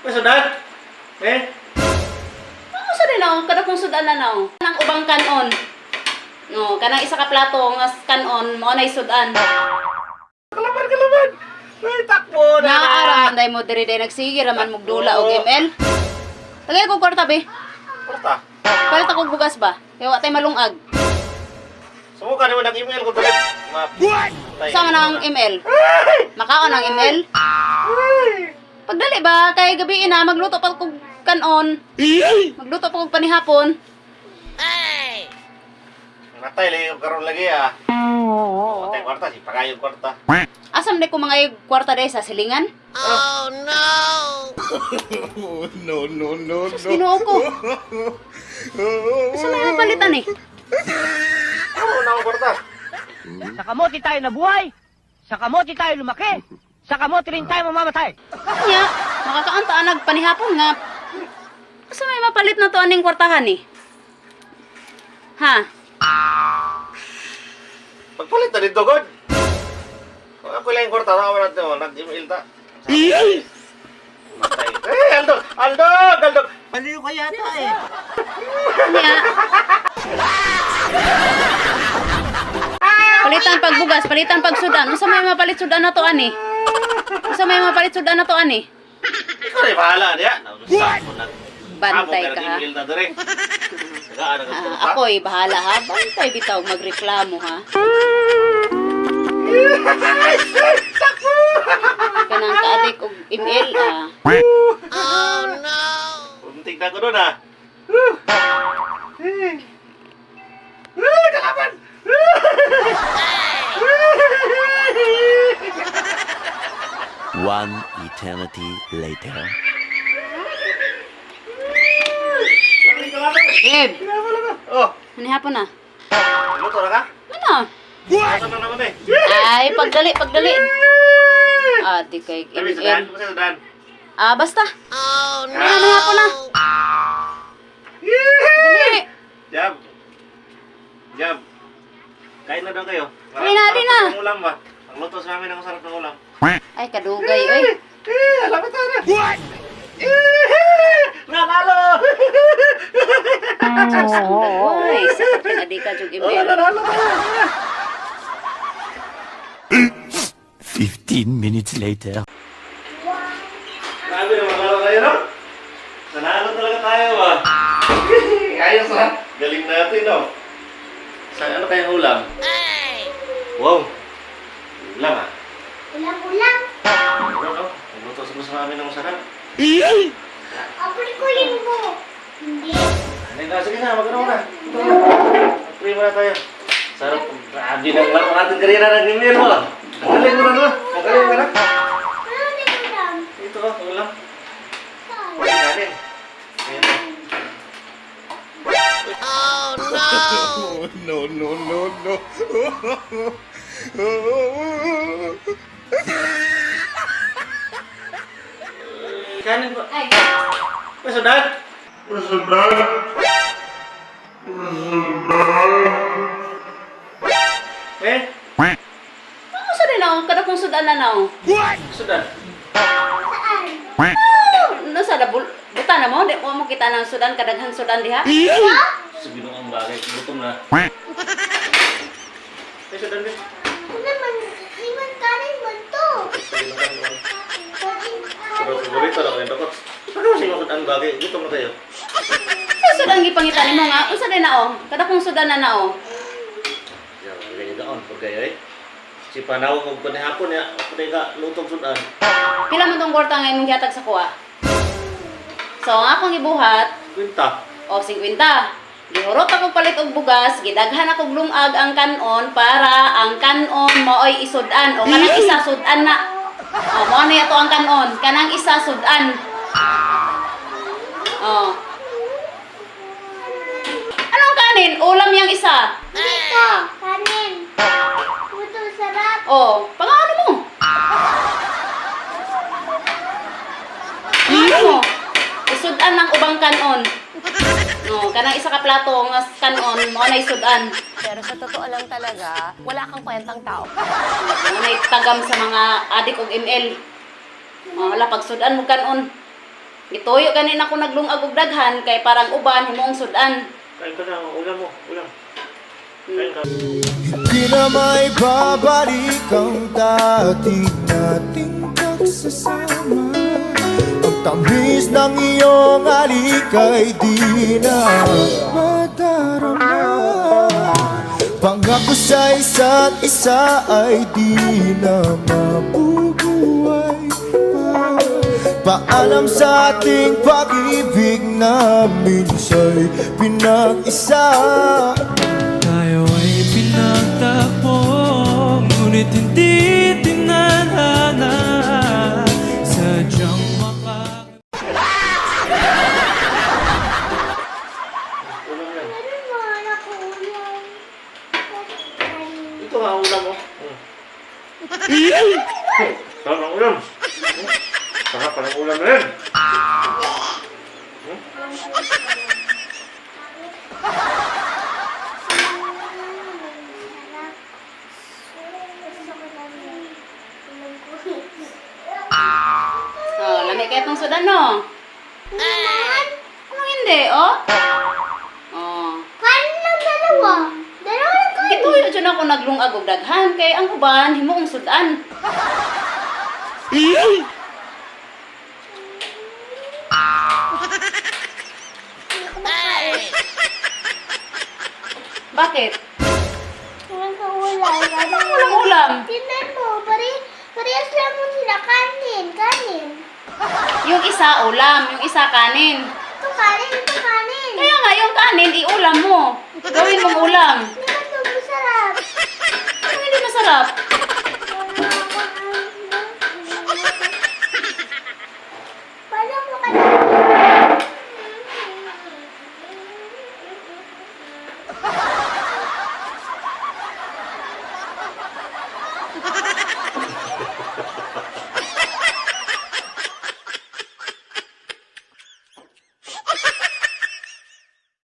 Masudan? Eh? Ano sa din ako? Kada kong sudan na ako. Kanang ubang kanon. No, kanang isa ka plato nga kanon mo na sudan. Kalaban! Ay, takbo na! Naara anday mo diri day nagsige raman mugdula og ML. Tagay ko kwarta be. Kwarta? Palit ako bugas ba? Kaya wa tay malungag. Sumuka naman nag-email ko tuloy. Sama na ang ML. Makaon ang ML. Pagdali ba kay gabi na magluto pa kog kanon. Magluto pa kog panihapon. Natay lagi ko karon lagi ah. Matay kwarta, si pagayong kwarta. Asam na ko mga kwarta day sa silingan? Oh no! No. Ginoo ko. Asa may palitan eh? Ano na ang kwarta? Sa kamote tayo nabuhay! Sa kamote tayo lumaki! Sa kamote rin tayo mamamatay! Nya, makakaanta anag panihapon nga. Asa may mapalit na to aning kwartahan eh? Ha? Pagpalit na dito, God. Kung ako lang yung kwarta, ako natin mo, nag-email ta. Matay. Eh, Aldo! Baliw ka yata eh! Nya. Palitan pagbugas, palitan pagsudan. Asa may mapalit sudan na to ani? Asa may mapalit sudan na to ani? Ikaw rin, bahala niya. Bantay ka ha. Email na dire. Saka, ano ka kwarta? Ako'y bahala ha. Bantay bitaw magreklamo ha. Kanang kaadik og email ah. Oh no! Punting na ko doon ah. Kalaban! One eternity later. Babe, Oh, manihapon na. luto na ka? Ano? Saan na naman eh? Ay, pagdali. Di kay Sabi, email. sudan? Kasi sudan? Basta. Oh no! Manihapon na. Dali. Jab. Kain na daw kayo. Kain na, di na. Ang ulam ba? Ang luto sa amin ang sarap ng ulam. Ay, kadugay, oy. Alam mo tayo na. What? Nanalo! Oy, sakit ka na di ka jug email. Nanalo tayo. 15 minutes later. Grabe na manalo tayo, no? Nanalo talaga tayo, ba? Ayos, ha? Galing natin, no? Sa ano kayang ulam? Wow! Ulam, ha? Ulang-ulang. Ano, no? Nagluto sa amin ng masarap. Apulikuyin mo. Hindi. Sige na, mag-ano na. Pray muna tayo. Sarap. Grabe ng laro natin kanina nag-email mo. Magaling mo na, no? Magaling ka na. Ano na ulam? Ito, ulam. Saan? Galing. Ayan, Oh no! No. Kanin po. Ay, Masudan? Eh? ano sa din ako? Kada kong sudan na ako. Masudan? Saan? No sa dabul. Buta na mo, di mo kita ng sudan kadaghan sudan diha. Sa binuang bagay. Gutom na. Eh, sudan din. Ano naman? Liman kanin mo to. Pero favorito lang rin ako. Ano kasi makot ang bagay? Gutom na tayo. Sa sudan gipangitan nimo nga. Unsa din na ako? Kada kong sudan na ako. Yan, ganyan daon. Pag kayo eh. Si panawag kong panihapon ya. Ako na ka lutong sudan. Pila man tong kwarta nga imong gihatag sa kuha? So, ang akong gibuhat, Kwenta. o 50. Gihurot ako palit og bugas, gidaghan ako lungag ang kanon para ang kanon maoy isudan o kanang isa sudan na. O mo na ito ang kanon, kanang isa sudan. O. Anong kanin? Ulam yang isa. Dito. Kanin. Puto sarap. O, pangano mo? Ano mo? Isudan ng ubang kanon. No, kanang isa ka plato nga kanon mo na isudan. Pero sa totoo lang talaga, wala kang kwentang tao. Mo na tagam sa mga adik og ML. Wala pagsudan mo kanon. Gituyo ganin ako naglungag og daghan kay parang uban himong sudan. Kain ka na, ulam mo, ulam. Kain ka. Di na may babalik ang dati nating pagsasama. Ang tamis ng iyong halik ay di na madarama. Pangako sa isa't isa ay di na mabubuhay pa. Paalam sa ating pag-ibig na minsa'y pinag-isa. Tayo ay pinagtakbo, ngunit hindi tinadhana. Sadyang Ulam yan. Meron mga anak ko ulam. Ito nga, ulam mo. Sarap ng ulam. Sarap pa ng ulam na yan. Oh, lami kaya itong sudan, no? Anong hindi, oh? Oh. Kanin lang dalawa. Dalawa lang kanin. Gituyo dyan ako naglungag og daghan kay ang uban himong sudan. Bakit? Walang kaulam. Anong walang ulam? Tingnan mo, parehas lang mo sila kanin. Kanin. Yung isa ulam, yung isa kanin. Ito kanin, ito kanin. Kaya nga yung kanin, iulam mo. Gawin mong ulam. Hindi ba ito masarap? Anong hindi masarap? Paano mo ka na?